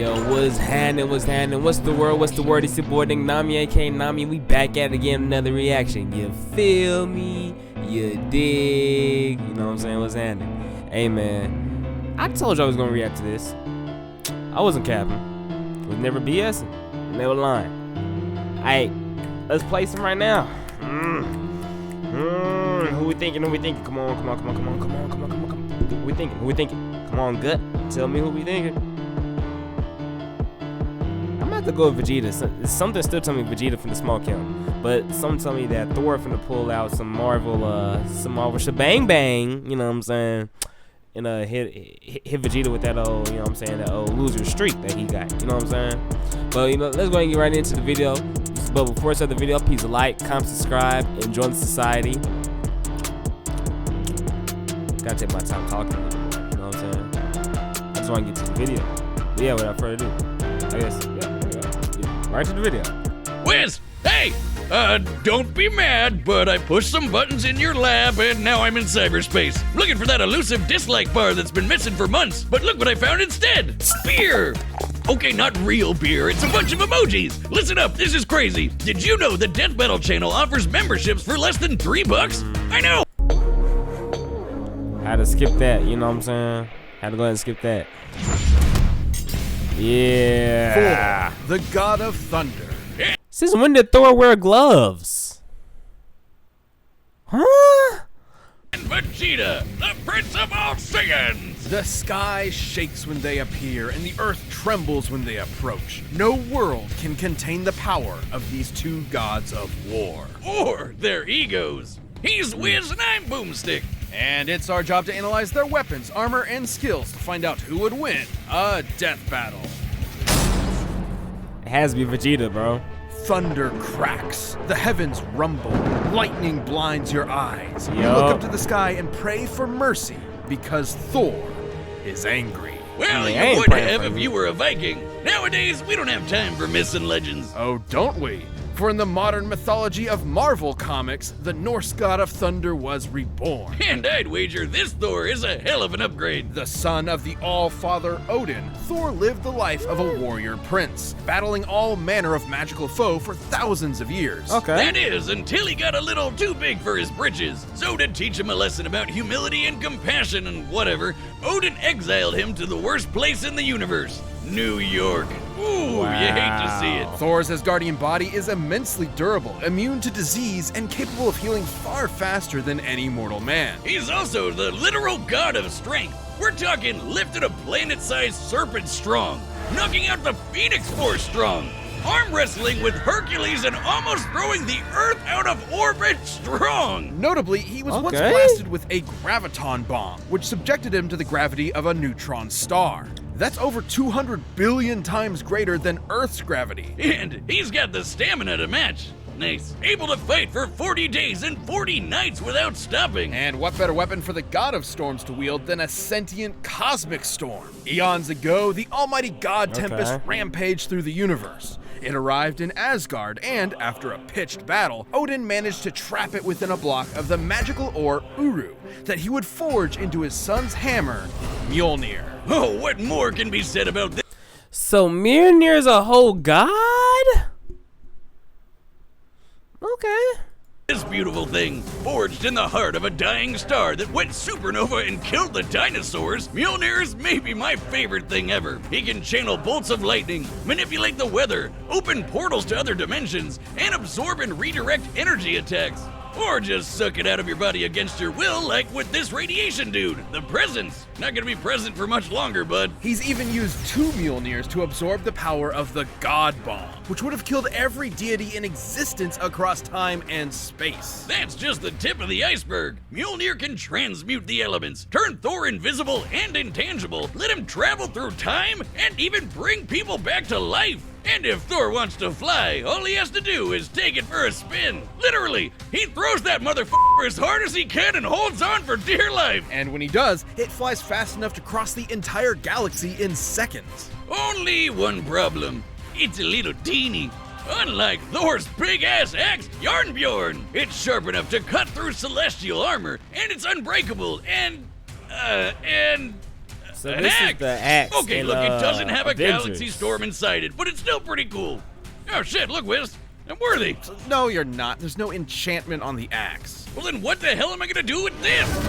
Yo, what's happening, what's the word, it's your boy Nami, aka Nami, we back at it again, another reaction, you feel me, you dig, you know what I'm saying, what's happening? Hey man, I told you I was gonna react to this, I wasn't capping, was never BSing, never lying. Hey, let's play some right now. Who we thinking, come on, who we thinking, come on, gut, tell me who we thinking. I'm about to go with Vegeta. Something still telling me Vegeta from the small count, but something tell me that Thor finna pull out some Marvel shebang bang. You know what I'm saying? And hit Vegeta with that old, you know what I'm saying, that old loser streak that he got. You know what I'm saying? But you know, let's go ahead and get right into the video. But before I start the video, please like, comment, subscribe, and join the society. Gotta take my time talking. You know what I'm saying? I just want to get to the video. But yeah, without further ado, I guess. Right to the video. Wiz! Hey! Don't be mad, but I pushed some buttons in your lab and now I'm in cyberspace. Looking for that elusive dislike bar that's been missing for months, but look what I found instead! Beer! Okay, not real beer, it's a bunch of emojis! Listen up, this is crazy! Did you know the Death Battle channel offers memberships for less than $3? I know! Had to skip that, you know what I'm saying? Had to go ahead and skip that. Yeah. Thor, the god of thunder. Since when did Thor wear gloves? Huh? And Vegeta, the Prince of all Saiyans! The sky shakes when they appear, and the earth trembles when they approach. No world can contain the power of these two gods of war. Or their egos. He's Wiz and I'm Boomstick. And it's our job to analyze their weapons, armor, and skills to find out who would win a death battle. It has to be Vegeta, bro. Thunder cracks, the heavens rumble, lightning blinds your eyes. You Yup. look up to the sky and pray for mercy because Thor is angry. Well, I you ain't would praying have for if you. you were a Viking. Nowadays, we don't have time for myths and legends. Oh, don't we? For in the modern mythology of Marvel Comics, the Norse god of thunder was reborn. And I'd wager this Thor is a hell of an upgrade. The son of the All-Father Odin, Thor lived the life of a warrior prince, battling all manner of magical foe for thousands of years. Okay. That is, until he got a little too big for his britches. So to teach him a lesson about humility and compassion and whatever, Odin exiled him to the worst place in the universe, New York. Ooh, Wow. you hate to see it. Thor's Asgardian body is immensely durable, immune to disease, and capable of healing far faster than any mortal man. He's also the literal god of strength. We're talking lifted a planet-sized serpent strong, knocking out the Phoenix Force strong, arm wrestling with Hercules and almost throwing the Earth out of orbit strong. Notably, he was once Okay. blasted with a graviton bomb, which subjected him to the gravity of a neutron star. That's over 200 billion times greater than Earth's gravity. And he's got the stamina to match. Nice. Able to fight for 40 days and 40 nights without stopping. And what better weapon for the god of storms to wield than a sentient cosmic storm? Eons ago, the almighty god Tempest Okay. rampaged through the universe. It arrived in Asgard, and after a pitched battle, Odin managed to trap it within a block of the magical ore Uru that he would forge into his son's hammer, Mjolnir. Oh, what more can be said about this? So Mjolnir's a whole god? Okay. This beautiful thing, forged in the heart of a dying star that went supernova and killed the dinosaurs, Mjolnir is maybe my favorite thing ever. He can channel bolts of lightning, manipulate the weather, open portals to other dimensions, and absorb and redirect energy attacks. Or just suck it out of your body against your will, like with this radiation dude. The presence. Not gonna be present for much longer, bud. He's even used 2 Mjolnirs to absorb the power of the God Bomb, which would have killed every deity in existence across time and space. That's just the tip of the iceberg. Mjolnir can transmute the elements, turn Thor invisible and intangible, let him travel through time, and even bring people back to life. And if Thor wants to fly, all he has to do is take it for a spin. Literally, he throws that motherfucker as hard as he can and holds on for dear life. And when he does, it flies fast enough to cross the entire galaxy in seconds. Only one problem. It's a little teeny. Unlike Thor's big-ass axe, Jarnbjorn, it's sharp enough to cut through celestial armor, and it's unbreakable, and So An this axe! is the axe. Okay, in, look, it doesn't have a Avengers. galaxy storm inside it, but it's still pretty cool. Oh shit, look, Wiz. I'm worthy. No, you're not. There's no enchantment on the axe. Well, then what the hell am I gonna do with this?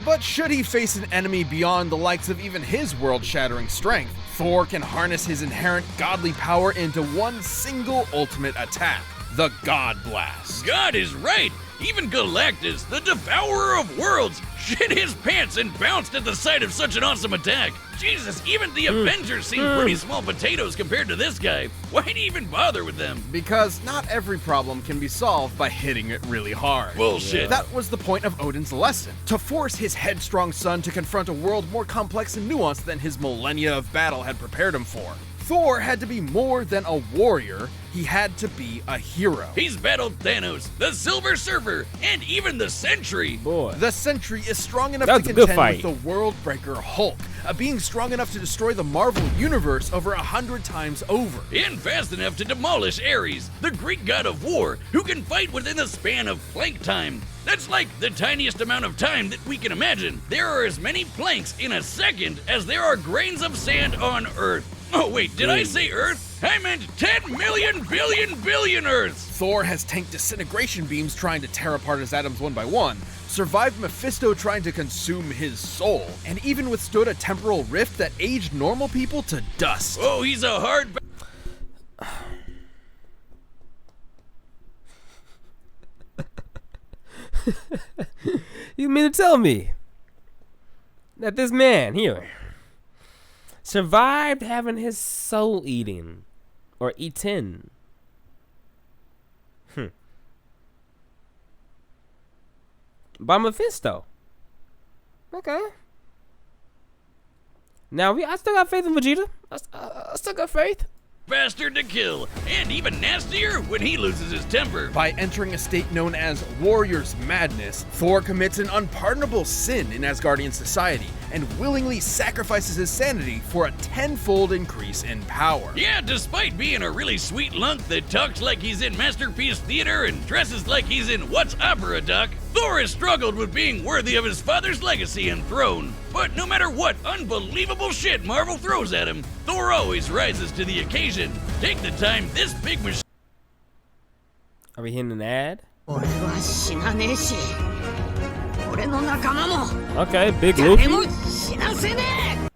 But should he face an enemy beyond the likes of even his world-shattering strength, Thor can harness his inherent godly power into one single ultimate attack, the God Blast. God is right. Even Galactus, the devourer of worlds, shit his pants and bounced at the sight of such an awesome attack. Jesus, even the Avengers seem pretty small potatoes compared to this guy. Why'd he even bother with them? Because not every problem can be solved by hitting it really hard. Bullshit. That was the point of Odin's lesson, to force his headstrong son to confront a world more complex and nuanced than his millennia of battle had prepared him for. Thor had to be more than a warrior, he had to be a hero. He's battled Thanos, the Silver Surfer, and even the Sentry. Boy. The Sentry is strong enough That's to a good contend with fight. the World Breaker Hulk, a being strong enough to destroy the Marvel Universe over 100 times over. And fast enough to demolish Ares, the Greek god of war, who can fight within the span of plank time. That's like the tiniest amount of time that we can imagine. There are as many planks in a second as there are grains of sand on Earth. Oh wait, did I say Earth? I meant 10 million billion Earths! Thor has tanked disintegration beams trying to tear apart his atoms one by one, survived Mephisto trying to consume his soul, and even withstood a temporal rift that aged normal people to dust. Oh, he's a hard You mean to tell me that this man here survived having his soul eaten or eaten? By Mephisto. Okay. Now I still got faith in Vegeta. I still got faith. bastard to kill, and even nastier when he loses his temper. By entering a state known as Warrior's Madness, Thor commits an unpardonable sin in Asgardian society and willingly sacrifices his sanity for a tenfold increase in power. Yeah, despite being a really sweet lunk that talks like he's in Masterpiece Theater and dresses like he's in What's Opera, Doc, Thor has struggled with being worthy of his father's legacy and throne. But no matter what unbelievable shit Marvel throws at him, Thor always rises to the occasion. Take the time this big machine. Are we hitting an ad? 俺は死なねえし俺の仲間も Okay, Big 誰 Luffy. も死なせねえ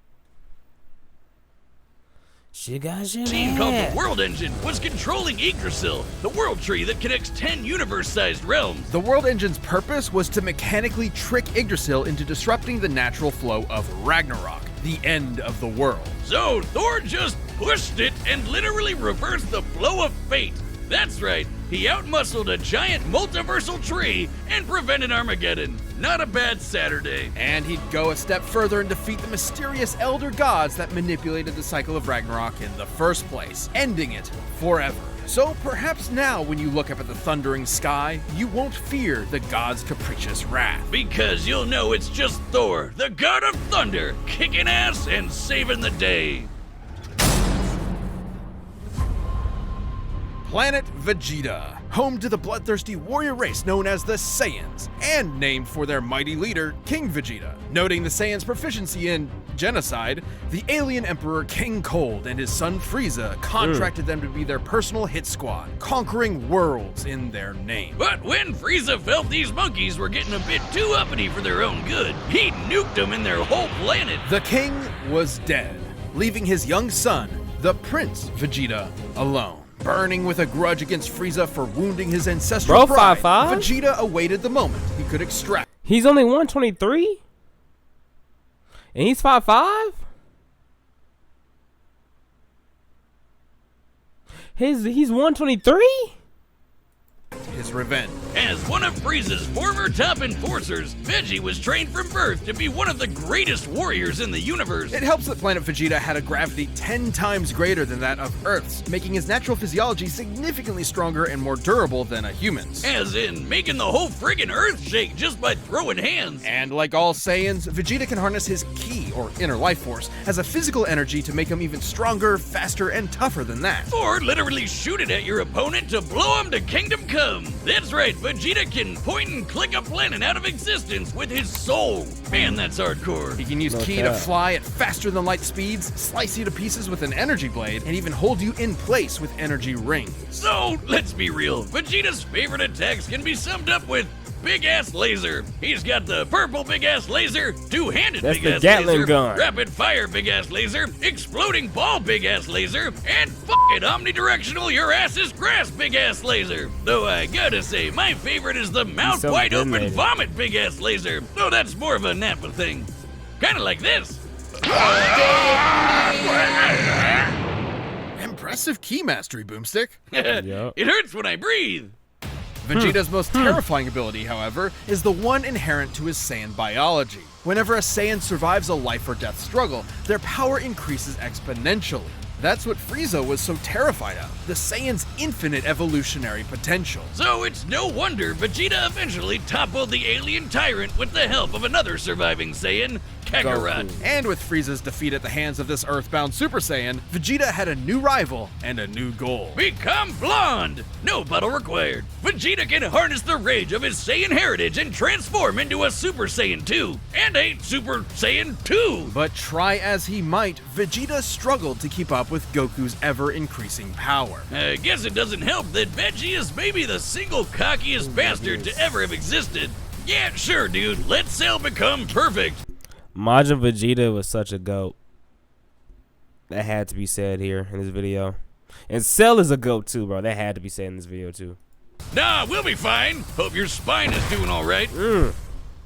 She got shit. Machine called the World Engine was controlling Yggdrasil, the world tree that connects 10 universe-sized realms. The World Engine's purpose was to mechanically trick Yggdrasil into disrupting the natural flow of Ragnarok, the end of the world. So Thor just pushed it and literally reversed the flow of fate. That's right, he outmuscled a giant multiversal tree and prevented Armageddon. Not a bad Saturday. And he'd go a step further and defeat the mysterious elder gods that manipulated the cycle of Ragnarok in the first place, ending it forever. So perhaps now when you look up at the thundering sky, you won't fear the god's capricious wrath. Because you'll know it's just Thor, the god of thunder, kicking ass and saving the day. Planet Vegeta, home to the bloodthirsty warrior race known as the Saiyans, and named for their mighty leader, King Vegeta. Noting the Saiyans' proficiency in genocide, the alien emperor King Cold and his son Frieza contracted them to be their personal hit squad, conquering worlds in their name. But when Frieza felt these monkeys were getting a bit too uppity for their own good, he nuked them in their whole planet. The king was dead, leaving his young son, the Prince Vegeta, alone. Burning with a grudge against Frieza for wounding his ancestral Bro, pride, 5'5"? Vegeta awaited the moment he could extract. He's only 123? And he's 5'5"? He's 123? His revenge. As one of Frieza's former top enforcers, Veggie was trained from birth to be one of the greatest warriors in the universe. It helps that planet Vegeta had a gravity 10 times greater than that of Earth's, making his natural physiology significantly stronger and more durable than a human's. As in, making the whole friggin' Earth shake just by throwing hands. And like all Saiyans, Vegeta can harness his ki, or inner life force, as a physical energy to make him even stronger, faster, and tougher than that. Or literally shoot it at your opponent to blow him to kingdom come. That's right, Vegeta can point and click a planet out of existence with his soul. Man, that's hardcore. He can use ki to fly at faster than light speeds, slice you to pieces with an energy blade, and even hold you in place with energy rings. So, let's be real. Vegeta's favorite attacks can be summed up with big-ass laser. He's got the purple big-ass laser, two-handed big-ass Gatling laser, gun. rapid-fire big-ass laser, exploding ball big-ass laser, and fucking omnidirectional your-ass's grass big-ass laser. Though I gotta say, my favorite is the mouth-wide-open vomit big-ass laser. Though that's more of a Nappa thing. Kinda like this. Impressive key mastery, Boomstick. It hurts when I breathe. Vegeta's most terrifying ability, however, is the one inherent to his Saiyan biology. Whenever a Saiyan survives a life or death struggle, their power increases exponentially. That's what Frieza was so terrified of, the Saiyan's infinite evolutionary potential. So it's no wonder Vegeta eventually toppled the alien tyrant with the help of another surviving Saiyan, Kakarot. And with Frieza's defeat at the hands of this Earthbound Super Saiyan, Vegeta had a new rival and a new goal. Become blonde! No battle required. Vegeta can harness the rage of his Saiyan heritage and transform into a Super Saiyan 2 and a Super Saiyan 2. But try as he might, Vegeta struggled to keep up with Goku's ever-increasing power. I guess it doesn't help that Veggie is maybe the single cockiest bastard to ever have existed. Yeah, sure, dude. Let Cell become perfect. Majin Vegeta was such a goat. That had to be said here in this video. And Cell is a goat too, bro. That had to be said in this video too. Nah, we'll be fine. Hope your spine is doing all right.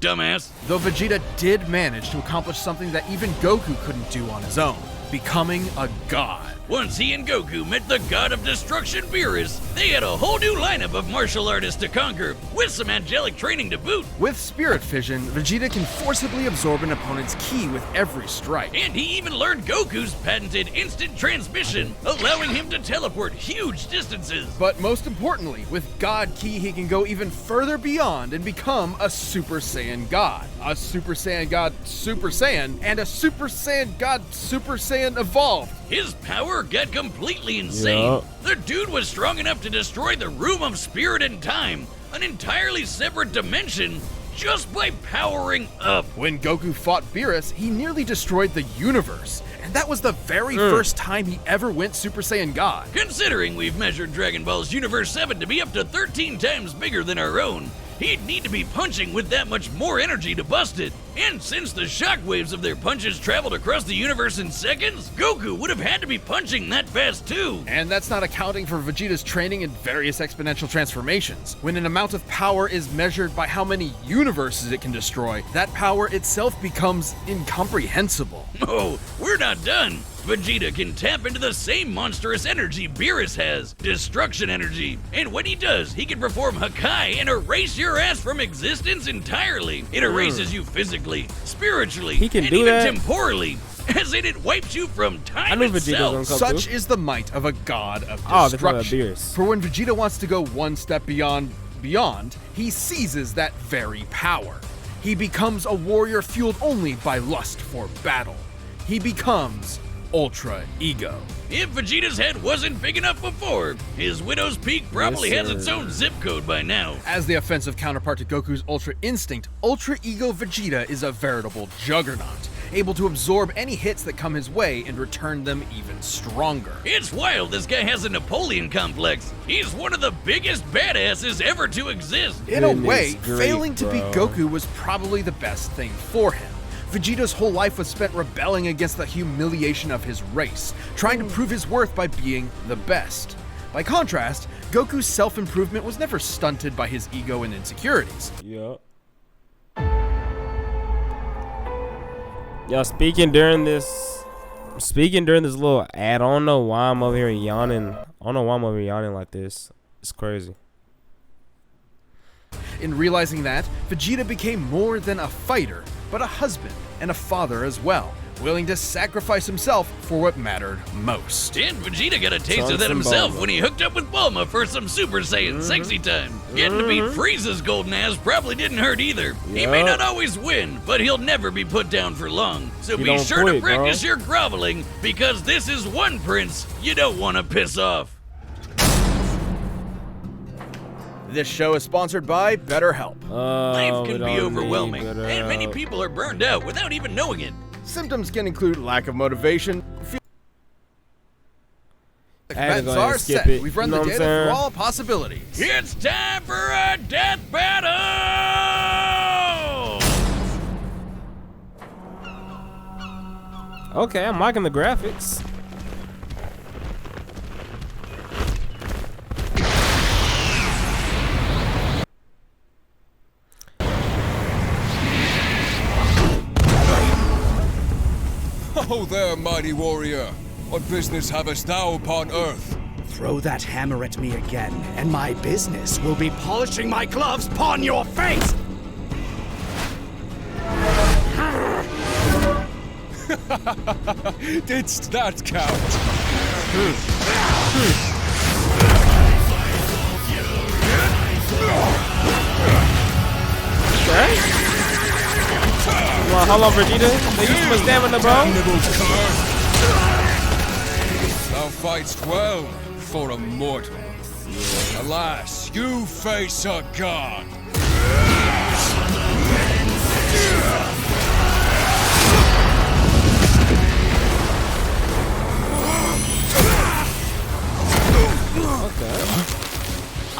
Dumbass. Though Vegeta did manage to accomplish something that even Goku couldn't do on his own, becoming a god. Once he and Goku met the god of destruction, Beerus, they had a whole new lineup of martial artists to conquer, with some angelic training to boot. With Spirit Fission, Vegeta can forcibly absorb an opponent's ki with every strike. And he even learned Goku's patented instant transmission, allowing him to teleport huge distances. But most importantly, with God Ki, he can go even further beyond and become a Super Saiyan God, a Super Saiyan God Super Saiyan, and a Super Saiyan God Super Saiyan Evolved. His power got completely insane. The dude was strong enough to destroy the Room of Spirit and Time, an entirely separate dimension, just by powering up. When Goku fought Beerus, he nearly destroyed the universe. And that was the very first time he ever went Super Saiyan God. Considering we've measured Dragon Ball's Universe 7 to be up to 13 times bigger than our own, he'd need to be punching with that much more energy to bust it. And since the shockwaves of their punches traveled across the universe in seconds, Goku would have had to be punching that fast too. And that's not accounting for Vegeta's training in various exponential transformations. When an amount of power is measured by how many universes it can destroy, that power itself becomes incomprehensible. Oh, we're not done. Vegeta can tap into the same monstrous energy Beerus has, destruction energy. And when he does, he can perform Hakai and erase your ass from existence entirely. It erases you physically, spiritually, He can and do even that? temporally, as in it wipes you from I time knew Vegeta itself. was gonna come Such is the might of a god of Oh, they're talking about destruction. Beerus. For when Vegeta wants to go one step beyond, he seizes that very power. He becomes a warrior fueled only by lust for battle. He becomes Ultra Ego. If Vegeta's head wasn't big enough before, his Widow's Peak probably Yes, has its sir. own zip code by now. As the offensive counterpart to Goku's Ultra Instinct, Ultra Ego Vegeta is a veritable juggernaut, able to absorb any hits that come his way and return them even stronger. It's wild this guy has a Napoleon complex. He's one of the biggest badasses ever to exist. In a Goodness way, grief, failing to beat bro. Goku was probably the best thing for him. Vegeta's whole life was spent rebelling against the humiliation of his race, trying to prove his worth by being the best. By contrast, Goku's self-improvement was never stunted by his ego and insecurities. Yup. Yo, speaking during this little ad, I don't know why I'm over here yawning. I don't know why I'm over here yawning like this. It's crazy. In realizing that, Vegeta became more than a fighter, but a husband and a father as well, willing to sacrifice himself for what mattered most. And Vegeta got a taste Trunks of that and himself Bulma. when he hooked up with Bulma for some Super Saiyan sexy time. Getting to beat Frieza's golden ass probably didn't hurt either. He may Yup. not always win, but he'll never be put down for long. So He be don't sure to quit, bro. practice your groveling, because this is one prince you don't want to piss off. This show is sponsored by BetterHelp. Life can be overwhelming, better and many help. people are burned out without even knowing it. Symptoms can include lack of motivation. I had to go Events ahead and are skip set. it. We've run You know the what I'm data saying? for all possibilities. It's time for a death battle! Okay, I'm liking the graphics. Oh there, mighty warrior. What business havest thou upon earth? Throw that hammer at me again, and my business will be polishing my gloves upon your face! Didst that count? Well, hold on, Vegeta. They use my stamina, bro. Damnable curse! Thou fightst well for a mortal. Alas, you face a god.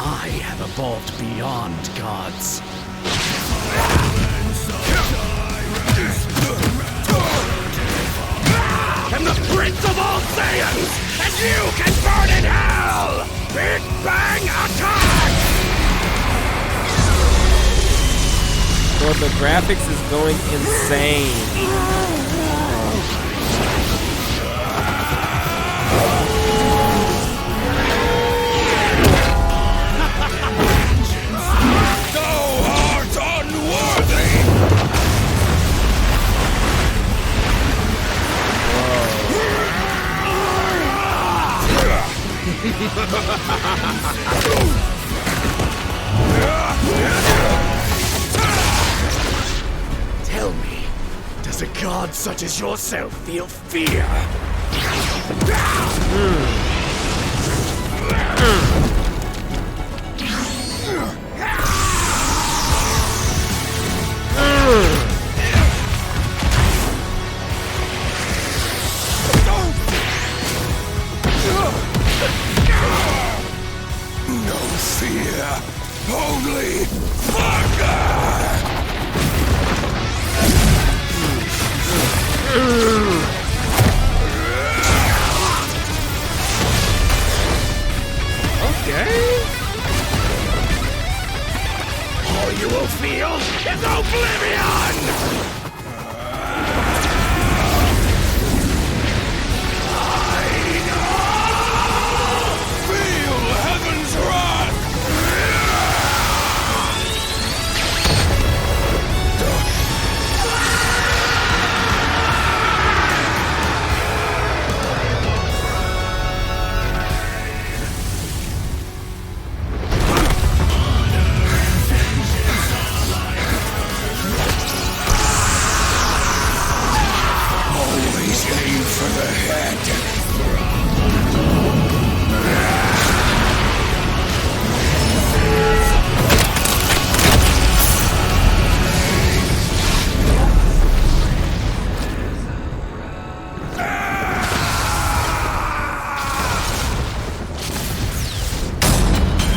I have evolved beyond gods. I'm the Prince of all Saiyans, and you can burn in hell! Big Bang Attack! Well, the graphics is going insane. Thou art unworthy! Tell me, does a god such as yourself feel fear? No fear, only fire! All you will feel is oblivion! Feel heaven's wrath! Always aim for the head.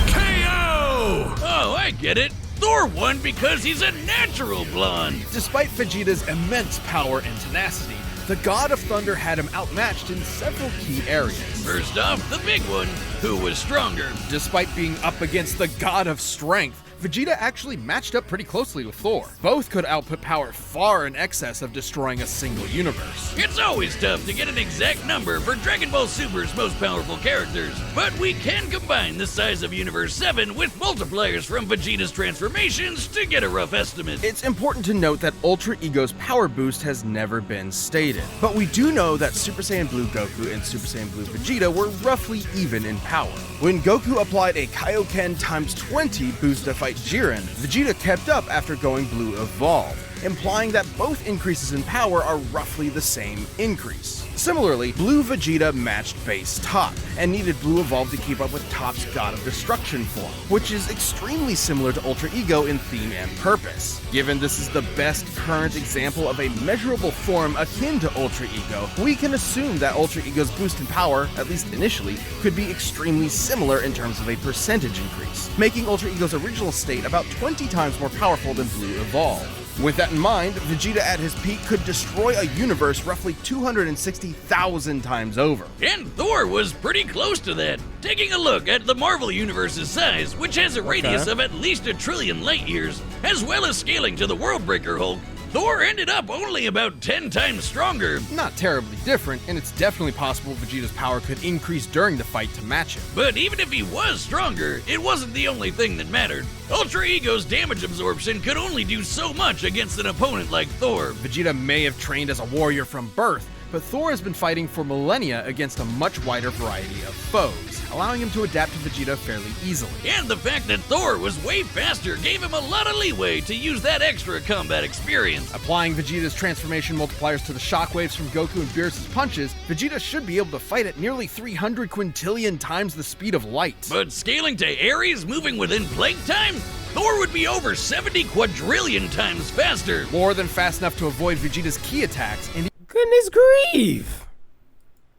KO! Oh, I get it. Thor won because he's a natural blonde. Despite Vegeta's immense power and tenacity, the God of Thunder had him outmatched in several key areas. First off, the big one, who was stronger. Despite being up against the God of Strength, Vegeta actually matched up pretty closely with Thor. Both could output power far in excess of destroying a single universe. It's always tough to get an exact number for Dragon Ball Super's most powerful characters, but we can combine the size of Universe 7 with multipliers from Vegeta's transformations to get a rough estimate. It's important to note that Ultra Ego's power boost has never been stated, but we do know that Super Saiyan Blue Goku and Super Saiyan Blue Vegeta were roughly even in power. When Goku applied a Kaioken times 20 boost to fight Jiren, Vegeta kept up after going Blue Evolved. implying that both increases in power are roughly the same increase. Similarly, Blue Vegeta matched base Top, and needed Blue Evolve to keep up with Top's God of Destruction form, which is extremely similar to Ultra Ego in theme and purpose. Given this is the best current example of a measurable form akin to Ultra Ego, we can assume that Ultra Ego's boost in power, at least initially, could be extremely similar in terms of a percentage increase, making Ultra Ego's original state about 20 times more powerful than Blue Evolve. With that in mind, Vegeta at his peak could destroy a universe roughly 260,000 times over. And Thor was pretty close to that. Taking a look at the Marvel Universe's size, which has a radius of at least 1 trillion light years, as well as scaling to the Worldbreaker Hulk, Thor ended up only about 10 times stronger. Not terribly different, and it's definitely possible Vegeta's power could increase during the fight to match him. But even if he was stronger, it wasn't the only thing that mattered. Ultra Ego's damage absorption could only do so much against an opponent like Thor. Vegeta may have trained as a warrior from birth, but Thor has been fighting for millennia against a much wider variety of foes, allowing him to adapt to Vegeta fairly easily. And the fact that Thor was way faster gave him a lot of leeway to use that extra combat experience. Applying Vegeta's transformation multipliers to the shockwaves from Goku and Beerus' punches, Vegeta should be able to fight at nearly 300 quintillion times the speed of light. But scaling to Ares moving within Planck time? Thor would be over 70 quadrillion times faster. More than fast enough to avoid Vegeta's key attacks, and Goodness grief!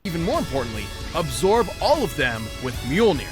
even more importantly, absorb all of them with Mjolnir.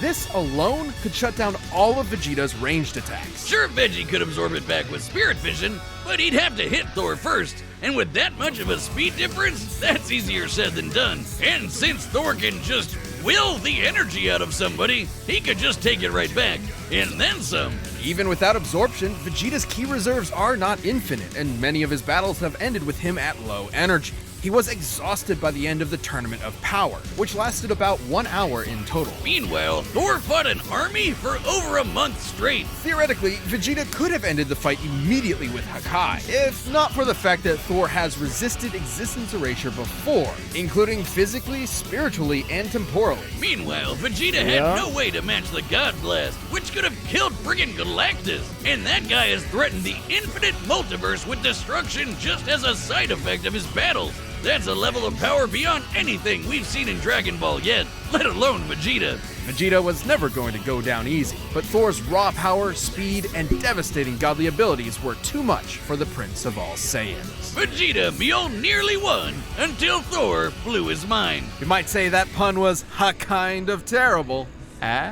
This alone could shut down all of Vegeta's ranged attacks. Sure, Veggie could absorb it back with Spirit Vision, but he'd have to hit Thor first. And with that much of a speed difference, that's easier said than done. And since Thor can just will the energy out of somebody, he could just take it right back, and then some. Even without absorption, Vegeta's ki reserves are not infinite, and many of his battles have ended with him at low energy. He was exhausted by the end of the Tournament of Power, which lasted about 1 hour in total. Meanwhile, Thor fought an army for over a month straight. Theoretically, Vegeta could have ended the fight immediately with Hakai, if not for the fact that Thor has resisted existence erasure before, including physically, spiritually, and temporally. Meanwhile, Vegeta had no way to match the God Blast, which could have killed friggin' Galactus. And that guy has threatened the infinite multiverse with destruction just as a side effect of his battles. That's a level of power beyond anything we've seen in Dragon Ball yet, let alone Vegeta. Vegeta was never going to go down easy, but Thor's raw power, speed, and devastating godly abilities were too much for the Prince of All Saiyans. Vegeta nearly won until Thor blew his mind. You might say that pun was kind of terrible.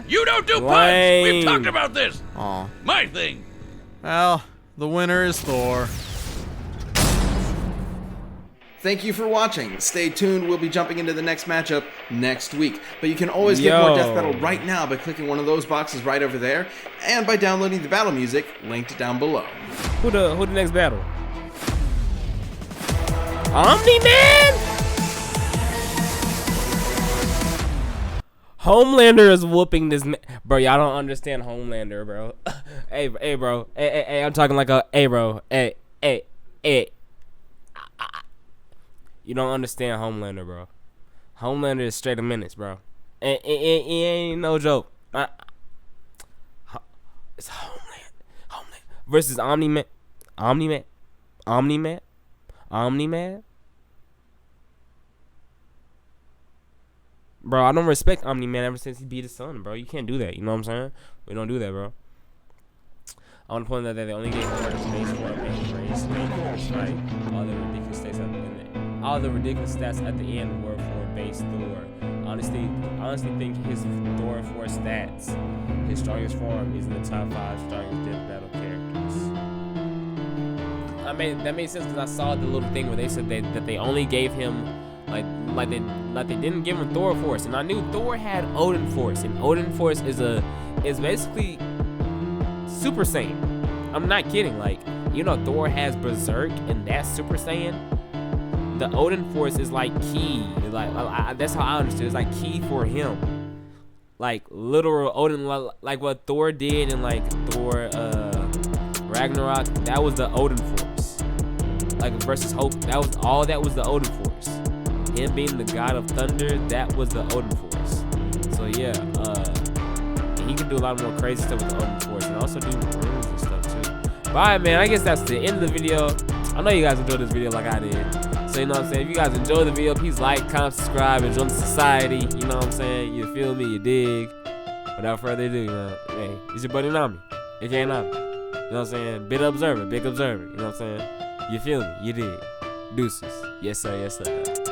You don't do puns! Lame. We've talked about this! Aw. My thing. Well, the winner is Thor. Thank you for watching. Stay tuned, we'll be jumping into the next matchup next week. But you can always get more Death Battle right now by clicking one of those boxes right over there, and by downloading the battle music linked down below. Who the next battle? Omni-Man? Homelander is whooping this man. Bro, y'all don't understand Homelander, bro. Hey, bro. Hey, I'm talking like a, hey, bro. Hey. You don't understand Homelander, bro. Homelander is straight a menace, bro. It ain't no joke. It's Homelander versus Omni-Man. Omni-Man. Bro, I don't respect Omni-Man ever since he beat his son, bro. You can't do that. You know what I'm saying? We don't do that, bro. I want to point out that they only gave him space for a main race. Right? All the ridiculous stats at the end were for base Thor. Honestly think his Thor 4 stats, his strongest form, is in the top 5 strongest Death Battle characters. That made sense because I saw the little thing where they said that they only gave him like they didn't give him Thor Force, and I knew Thor had Odin Force, and Odin Force is basically Super Saiyan. I'm not kidding. Like, you know, Thor has Berserk, and that's Super Saiyan. The Odin Force is like key. Like that's how I understood. It's like key for him. Like literal Odin, like what Thor did in like Thor Ragnarok. That was the Odin Force. Like versus Hope. That was the Odin Force. Him being the god of thunder. That was the Odin Force. So yeah, he can do a lot more crazy stuff with the Odin Force, and also do runes and stuff too. But alright, man, I guess that's the end of the video. I know you guys enjoyed this video like I did. So, you know what I'm saying? If you guys enjoyed the video, please like, comment, subscribe, and join the society. You know what I'm saying? You feel me? You dig? Without further ado, hey, it's your buddy Nami. AKA Nami. You know what I'm saying? Big observer. You know what I'm saying? You feel me? You dig? Deuces. Yes, sir. Yes, sir.